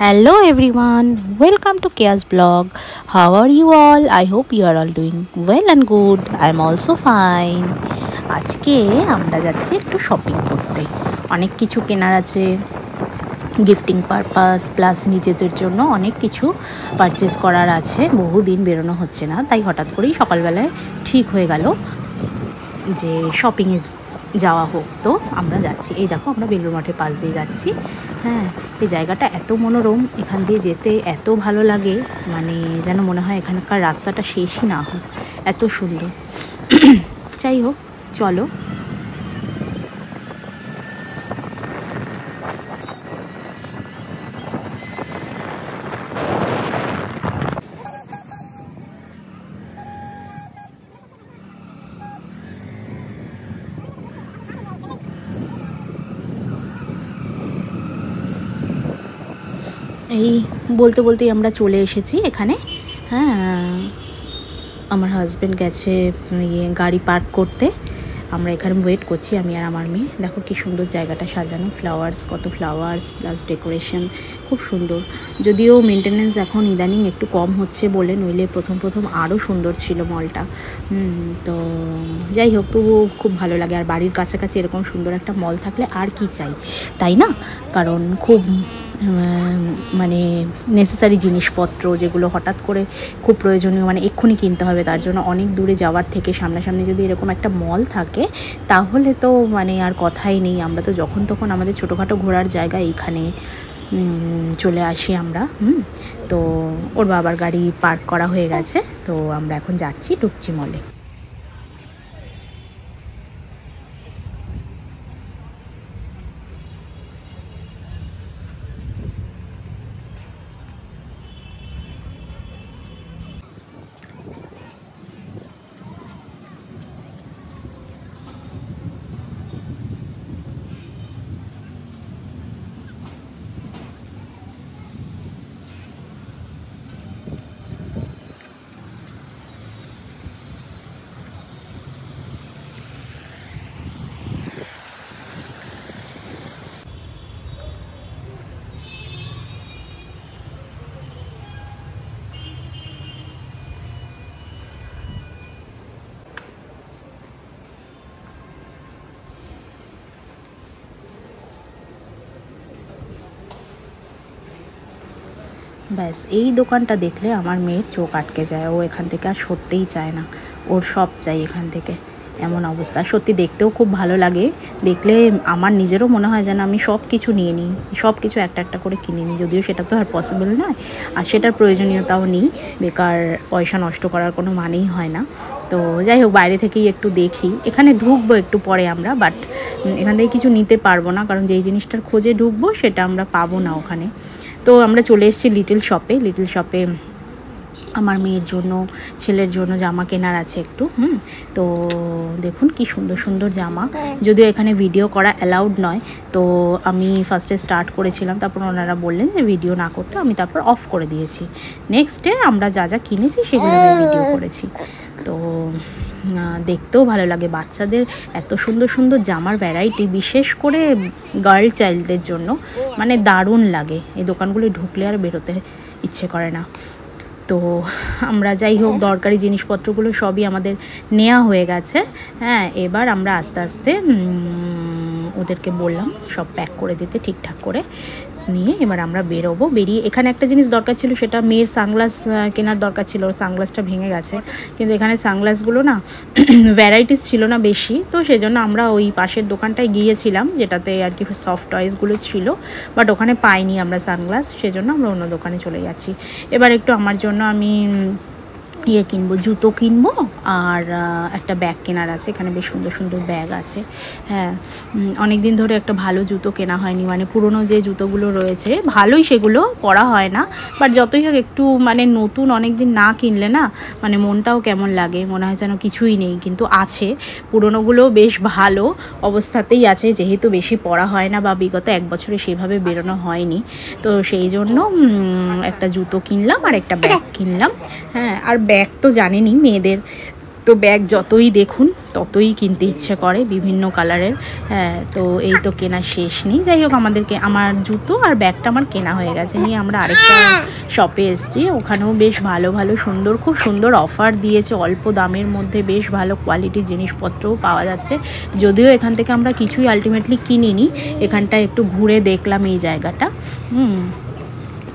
Hello everyone, welcome to Kia's blog. How are you all? I hope you are all doing well and good. I'm also fine. আজকে আমরা যাচ্ছি একটু shopping করতে। অনেক কিছু কেনার আছে, গিফটিং পারপাস প্লাস নিজেদের জন্য অনেক কিছু পারচেস করার আছে। বহুদিন বেরোনো হচ্ছে না, তাই হঠাৎ করেই সকালবেলায় ঠিক হয়ে গেল যে শপিংয়ে যাওয়া হোক। তো আমরা যাচ্ছি, এই দেখো আমরা বেলুড় মঠের পাশ দিয়ে যাচ্ছি। হ্যাঁ, এই জায়গাটা এত মনোরম, এখান দিয়ে যেতে এত ভালো লাগে, মানে যেন মনে হয় এখানকার রাস্তাটা শেষই না হোক, এত সুন্দর। যাই হোক, চলো। এই বলতে বলতেই আমরা চলে এসেছি এখানে। হ্যাঁ, আমার হাজব্যান্ড গেছে গাড়ি পার্ক করতে, আমরা এখানে ওয়েট করছি, আমি আর আমার মেয়ে। দেখো কি সুন্দর জায়গাটা সাজানো, ফ্লাওয়ার্স, কত ফ্লাওয়ার্স প্লাস ডেকোরেশন, খুব সুন্দর। যদিও মেনটেনেন্স এখন ইদানিং একটু কম হচ্ছে বলে, নইলে প্রথম আরও সুন্দর ছিল মলটা। তো যাই হোক, তবুও খুব ভালো লাগে। আর বাড়ির কাছাকাছি এরকম সুন্দর একটা মল থাকলে আর কি চাই, তাই না? কারণ খুব মানে নেসেসারি জিনিসপত্র যেগুলো হঠাৎ করে খুব প্রয়োজনীয়, মানে এক্ষুনি কিনতে হবে, তার জন্য অনেক দূরে যাওয়ার থেকে সামনাসামনি যদি এরকম একটা মল থাকে তাহলে তো মানে আর কথাই নেই। আমরা তো যখন তখন আমাদের ছোটোখাটো ঘোরার জায়গা এইখানে চলে আসি আমরা। তো ওর বাবার গাড়ি পার্ক করা হয়ে গেছে, তো আমরা এখন যাচ্ছি, ঢুকছি মলে। ব্যাস, এই দোকানটা দেখলে আমার মেয়ের চোখ আটকে যায়, ও এখান থেকে আর সরতেই চায় না, ওর সব চাই এখান থেকে, এমন অবস্থা। সত্যি দেখতেও খুব ভালো লাগে, দেখলে আমার নিজেরও মনে হয় যেন আমি সব কিছু নিয়ে নিই, সব কিছু একটা একটা করে কিনে নিই, যদিও সেটা তো আর পসিবল নয়, আর সেটার প্রয়োজনীয়তাও নেই, বেকার পয়সা নষ্ট করার কোনো মানেই হয় না। তো যাই হোক, বাইরে থেকেই একটু দেখি, এখানে ঢুকবো একটু পরে আমরা, বাট এখান থেকে কিছু নিতে পারবো না, কারণ যেই জিনিসটার খোঁজে ঢুকবো সেটা আমরা পাবো না ওখানে। তো আমরা চলে এসেছি লিটল শপে। আমার মেয়ের জন্য, ছেলের জন্য জামা কেনার আছে একটু। তো দেখুন কি সুন্দর সুন্দর জামা, যদিও এখানে ভিডিও করা অ্যালাউড নয়। তো আমি ফার্স্টে স্টার্ট করেছিলাম, তারপর ওনারা বললেন যে ভিডিও না করতে, আমি তারপর অফ করে দিয়েছি। নেক্সট ডে আমরা যা যা কিনেছি সেগুলো ভিডিও করেছি। তো দেখতেও ভালো লাগে, বাচ্চাদের এত সুন্দর সুন্দর জামার ভ্যারাইটি, বিশেষ করে গার্ল চাইল্ডদের জন্য মানে দারুণ লাগে। এই দোকানগুলো ঢুকলে আর বেরোতে ইচ্ছে করে না। তো আমরা যাই হোক, দরকারি জিনিসপত্রগুলো সবই আমাদের নেওয়া হয়ে গেছে। হ্যাঁ, এবার আমরা আস্তে আস্তে ওদেরকে বললাম সব প্যাক করে দিতে ঠিকঠাক করে নিয়ে, এবার আমরা বেরোবো। বেরিয়ে এখানে একটা জিনিস দরকার ছিল, সেটা মেয়ের সানগ্লাস কেনার দরকার ছিল, সানগ্লাসটা ভেঙে গেছে, কিন্তু এখানে সানগ্লাসগুলো না ভ্যারাইটিস ছিল না বেশি, তো সেজন্য আমরা ওই পাশের দোকানটায় গিয়েছিলাম যেটাতে আর কি সফট টয়েসগুলো ছিল, বাট ওখানে পাইনি আমরা সানগ্লাস, সেজন্য আমরা অন্য দোকানে চলে যাচ্ছি। এবার একটু আমার জন্য আমি কিনবো, জুতো কিনবো, আর একটা ব্যাগ কেনার আছে, এখানে বেশ সুন্দর সুন্দর ব্যাগ আছে। হ্যাঁ, অনেক দিন ধরে একটা ভালো জুতো কেনা হয়নি, মানে পুরনো যে জুতোগুলো রয়েছে ভালোই, সেগুলো পরা হয় না, বাট যতই হোক একটু মানে নতুন অনেক দিন না কিনলে না মানে মনটাও কেমন লাগে, মনে হয় যেন কিছুই নেই, কিন্তু আছে, পুরনোগুলোও বেশ ভালো অবস্থাতেই আছে, যেহেতু বেশি পরা হয় না বা বিগত 1 বছরে সেভাবে বেরোনো হয়নি, তো সেই জন্য একটা জুতো কিনলাম আর একটা ব্যাগ কিনলাম। হ্যাঁ, আর ব্যাগ তো জানেনই মেয়েদের, তো ব্যাগ যতই দেখুন ততই কিনতে ইচ্ছে করে বিভিন্ন কালারের। হ্যাঁ, তো এই তো কেনা শেষ নেই। যাই হোক, আমার জুতো আর ব্যাগটা আমার কেনা হয়ে গেছে। নিয়ে আমরা আরেকটা শপে এসেছি। ওখানেও বেশ ভালো ভালো সুন্দর, খুব সুন্দর অফার দিয়েছে, অল্প দামের মধ্যে বেশ ভালো কোয়ালিটির জিনিসপত্রও পাওয়া যাচ্ছে। যদিও এখান থেকে আমরা কিছুই আলটিমেটলি কিনিনি, এখানটা একটু ঘুরে দেখলাম এই জায়গাটা।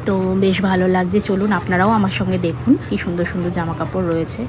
তো বেশ ভালো লাগছে। চলুন আপনারাও আমার সঙ্গে দেখুন কি সুন্দর সুন্দর জামা কাপড় রয়েছে।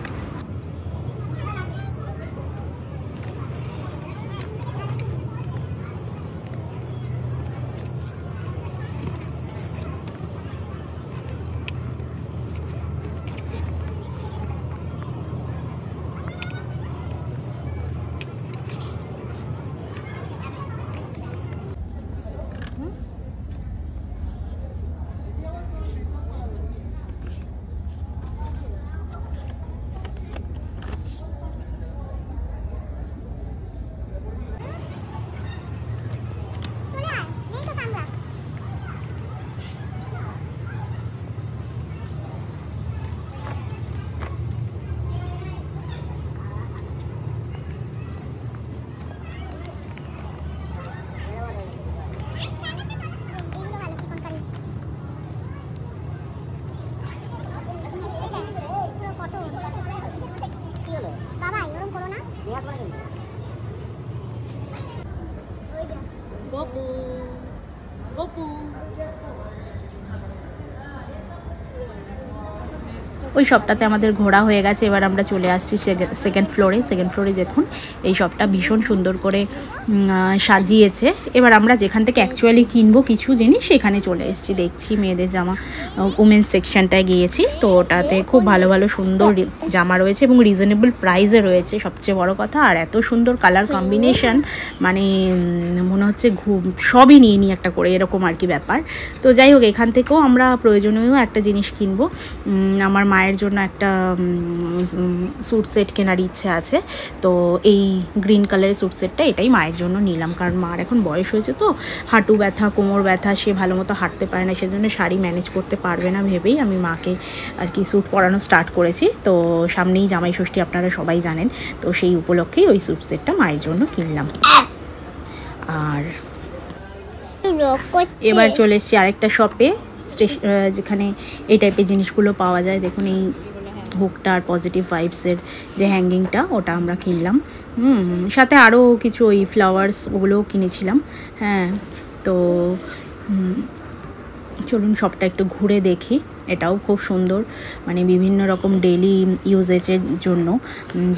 Gopu, Gopu. ওই শপটাতে আমাদের ঘোরা হয়ে গেছে। এবার আমরা চলে আসছি সেকেন্ড ফ্লোরে দেখুন এই শপটা ভীষণ সুন্দর করে সাজিয়েছে। এবার আমরা যেখান থেকে অ্যাকচুয়ালি কিনবো কিছু জিনিস সেখানে চলে এসেছি। দেখছি মেয়েদের জামা, উমেন্স সেকশনটায় গিয়েছি। তো ওটাতে খুব ভালো ভালো সুন্দর জামা রয়েছে এবং রিজনেবল প্রাইসে রয়েছে, সবচেয়ে বড় কথা। আর এত সুন্দর কালার কম্বিনেশন, মানে মনে হচ্ছে সবই নিয়ে একটা করে, এরকম আর কি ব্যাপার। তো যাই হোক, এখান থেকেও আমরা প্রয়োজনীয় একটা জিনিস কিনবো। আমার মায়ের জন্য একটা স্যুট সেট কেনার ইচ্ছে আছে। তো এই গ্রিন কালারের স্যুট সেটটা, এটাই মায়ের জন্য নিলাম। কারণ মার এখন বয়স হয়েছে, তো হাঁটু ব্যথা, কোমর ব্যথা, সে ভালো মতো হাঁটতে পারে না, সেজন্য শাড়ি ম্যানেজ করতে পারবে না ভেবেই আমি মাকে আর কি স্যুট পরানো স্টার্ট করেছি। তো সামনেই জামাই ষষ্ঠী, আপনারা সবাই জানেন। তো সেই উপলক্ষেই ওই স্যুট সেটটা মায়ের জন্য কিনলাম। আর এবার চলে এসেছি আরেকটা শপে, যেখানে এই টাইপের জিনিসগুলো পাওয়া যায়। দেখুন এই হুকটা আর পজিটিভ ভাইবসের যে হ্যাঙ্গিংটা, ওটা আমরা কিনলাম। সাথে আরও কিছু ওই ফ্লাওয়ার্স, ওগুলোও কিনেছিলাম। হ্যাঁ, তো চলুন শপটা একটু ঘুরে দেখি। এটাও খুব সুন্দর, মানে বিভিন্ন রকম ডেইলি ইউজেজের জন্য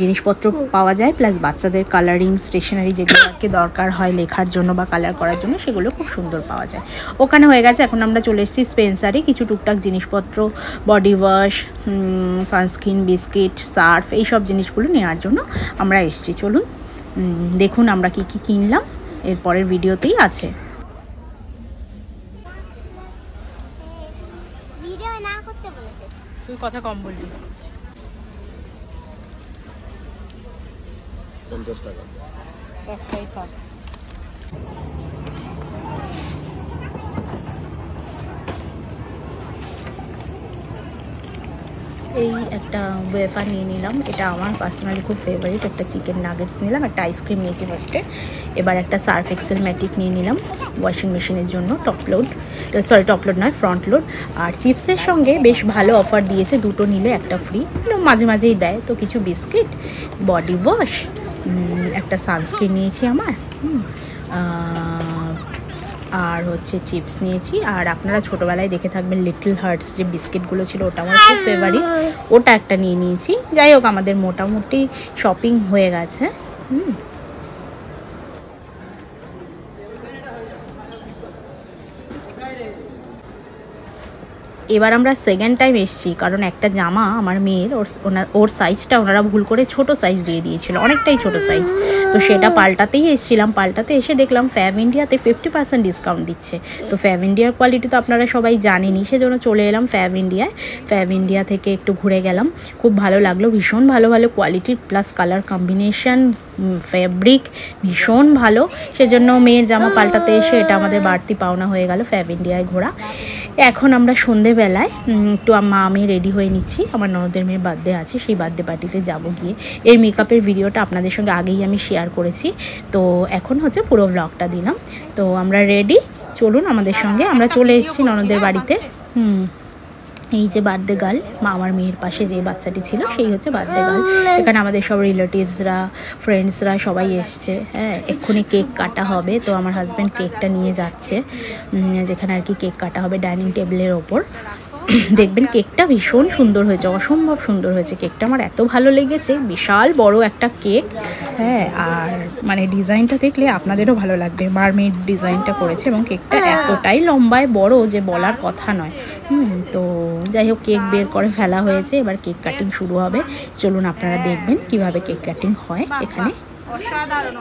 জিনিসপত্র পাওয়া যায়, প্লাস বাচ্চাদের কালারিং স্টেশনারি যেগুলো আর কি দরকার হয় লেখার জন্য বা কালার করার জন্য, সেগুলো খুব সুন্দর পাওয়া যায়। ওখানে হয়ে গেছে। এখন আমরা চলে এসেছি স্পেন্সারে, কিছু টুকটাক জিনিসপত্র, body wash, sunscreen, biscuit, Surf, এইসব জিনিসগুলো নেওয়ার জন্য আমরা এসেছি। চলুন দেখুন আমরা কি কি কিনলাম, এর পরের ভিডিওতেই আছে। তুই কথা কম বললি। 50 টাকা একটাই থাক। এই একটা ওয়েফার নিয়ে নিলাম, এটা আমার পার্সোনালি খুব ফেভারিট। একটা চিকেন নাগেটস নিলাম, একটা আইসক্রিম নিয়েছি ফার্স্টে। এবার একটা সার্ফ এক্সেল ম্যাটিক নিয়ে নিলাম ওয়াশিং মেশিনের জন্য, টপ লোড নয়, ফ্রন্ট লোড। আর চিপসের সঙ্গে বেশ ভালো অফার দিয়েছে, দুটো নিলে একটা ফ্রি, মাঝে মাঝেই দেয়। তো কিছু বিস্কিট, বডি ওয়াশ, একটা সানস্ক্রিন নিয়েছি আমার, আর হচ্ছে চিপস নিয়েছি। আর আপনারা ছোটোবেলায় দেখে থাকবেন লিটল হার্টস যে বিস্কিটগুলো ছিল, ওটা আমার খুব ফেভারিট, ওটা একটা নিয়ে নিয়েছি। যাই হোক, আমাদের মোটামুটি শপিং হয়ে গেছে। এবার আমরা সেকেন্ড টাইম এসেছি, কারণ একটা জামা আমার মেয়ের, ওর সাইজটা ওনারা ভুল করে ছোট সাইজ দিয়ে দিয়েছিল, অনেকটাই ছোট সাইজ। তো সেটা পাল্টাতেই এসেছিলাম। পাল্টাতে এসে দেখলাম ফ্যাব ইন্ডিয়াতে 50% ডিসকাউন্ট দিচ্ছে। তো ফ্যাব ইন্ডিয়ার কোয়ালিটি তো আপনারা সবাই জানেনই, সেজন্য চলে এলাম ফ্যাব ইন্ডিয়ায়। ফ্যাব ইন্ডিয়া থেকে একটু ঘুরে গেলাম, খুব ভালো লাগলো। ভীষণ ভালো ভালো কোয়ালিটির, প্লাস কালার কম্বিনেশন, ফ্যাব্রিক ভীষণ ভালো। সেজন্য মেয়ের জামা পাল্টাতে এসে এটা আমাদের বাড়তি পাওনা হয়ে গেল ফ্যাব ইন্ডিয়ায় ঘোরা। এখন আমরা সন্ধেবেলায় একটু আমি রেডি হয়ে নিচ্ছি, আমার ননদের মেয়ের বার্থডে আছে, সেই বার্থডে পার্টিতে যাব গিয়ে। এর মেকআপের ভিডিওটা আপনাদের সঙ্গে আগেই আমি শেয়ার করেছি, তো এখন হচ্ছে পুরো ব্লগটা দিলাম। তো আমরা রেডি, চলুন আমাদের সঙ্গে। আমরা চলে এসেছি ননদের বাড়িতে। এই যে বার্থডে গার্ল, আমার মেয়ের পাশে যে বাচ্চাটি ছিল সেই হচ্ছে বার্থডে গার্ল। এখানে আমাদের সব রিলেটিভসরা, ফ্রেন্ডসরা সবাই এসছে। হ্যাঁ, এক্ষুনি কেক কাটা হবে, তো আমার হাজব্যান্ড কেকটা নিয়ে যাচ্ছে যেখানে আর কি কেক কাটা হবে ডাইনিং টেবিলের ওপর। দেখবেন কেকটা ভীষণ সুন্দর হয়েছে, অসম্ভব সুন্দর হয়েছে কেকটা, আমার এত ভালো লেগেছে। বিশাল বড় একটা কেক, হ্যাঁ, আর মানে ডিজাইনটা দেখলে আপনাদেরও ভালো লাগবে। মারমেড ডিজাইনটা করেছে এবং কেকটা এতটাই লম্বায় বড় যে বলার কথা নয়। তো যাই হোক, কেক বের করে ফেলা হয়েছে, এবার কেক কাটিং শুরু হবে। চলুন আপনারা দেখবেন কিভাবে কেক কাটিং হয় এখানে। অসাধারণ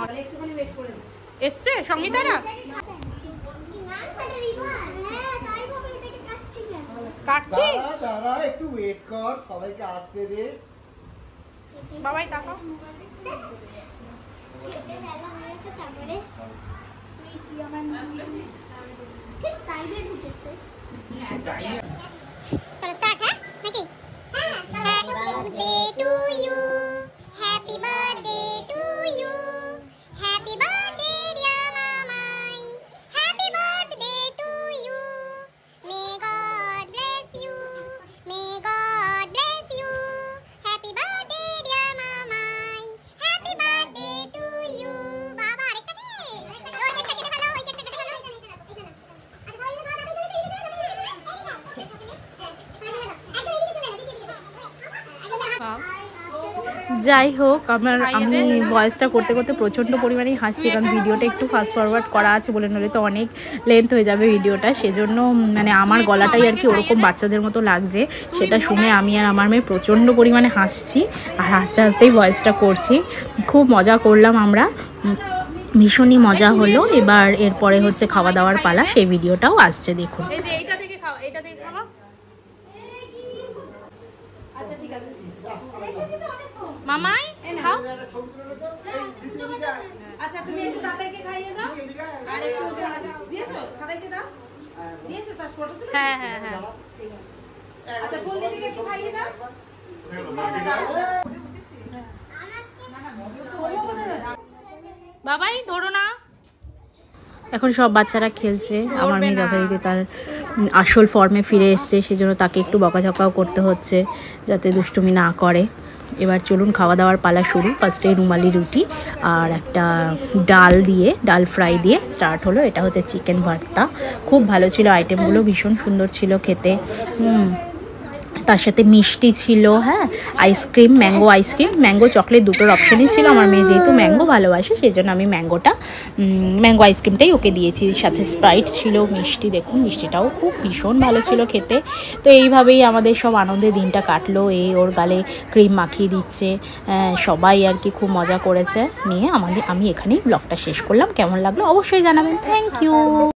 এসছে সঙ্গীতারা কাটছি। দাঁড়া একটু ওয়েট কর, সবাইকে আসতে দে। বাবাই তাকাও। যাই হোক, আমি ভয়েসটা করতে করতে প্রচণ্ড পরিমাণেই হাসছি, কারণ ভিডিওটা একটু ফাস্ট ফরওয়ার্ড করা আছে বলে, নইলে তো অনেক লেন্থ হয়ে যাবে ভিডিওটা। সেজন্য মানে আমার গলাটাই আর কি ওরকম বাচ্চাদের মতো লাগছে, সেটা শুনে আমি আর আমার মেয়ে প্রচণ্ড পরিমাণে হাসছি, আর হাসতে হাসতেই ভয়েসটা করছি। খুব মজা করলাম আমরা, ভীষণই মজা হলো। এবার এরপরে হচ্ছে খাওয়া দাওয়ার পালা, সেই ভিডিওটাও আসছে, দেখুন। মামাই খাও। আচ্ছা তুমি একটু দাদাকে খাইয়ে দাও আর একটু দিয়েছো দাদাকে দাও, দিয়েছো তার ফটো তুলে। হ্যাঁ হ্যাঁ হ্যাঁ ঠিক আছে। আচ্ছা ফুল দিদিকে একটু খাইয়ে দাও। বাবাই ধরো না। এখন সব বাচ্চারা খেলছে, আমার মেয়ে যথারীতি তার আসল ফর্মে ফিরে এসছে, সেজন্য তাকে একটু বকাঝকাও করতে হচ্ছে যাতে দুষ্টুমি না করে। এবার চলুন খাওয়া দাওয়ার পালা শুরু। ফার্স্টে রুমালি রুটি আর একটা ডাল ফ্রাই দিয়ে স্টার্ট হলো। এটা হচ্ছে চিকেন ভর্তা, খুব ভালো ছিল, আইটেমগুলো ভীষণ সুন্দর ছিল খেতে। তার সাথে মিষ্টি ছিল, হ্যাঁ, আইসক্রিম, ম্যাঙ্গো চকলেট দুটোর অপশানই ছিল। আমার মেয়ে যেহেতু ম্যাঙ্গো ভালোবাসে, সেই জন্য আমি ম্যাঙ্গো আইসক্রিমটাই ওকে দিয়েছি। সাথে স্প্রাইট ছিল, মিষ্টি, দেখুন মিষ্টিটাও খুব ভীষণ ভালো ছিল খেতে। তো এইভাবেই আমাদের সব আনন্দে দিনটা কাটলো। ওর গালে ক্রিম মাখিয়ে দিচ্ছে, সবাই আর কি খুব মজা করেছে নিয়ে। আমি এখানেই ব্লগটা শেষ করলাম। কেমন লাগলো অবশ্যই জানাবেন। Thank you.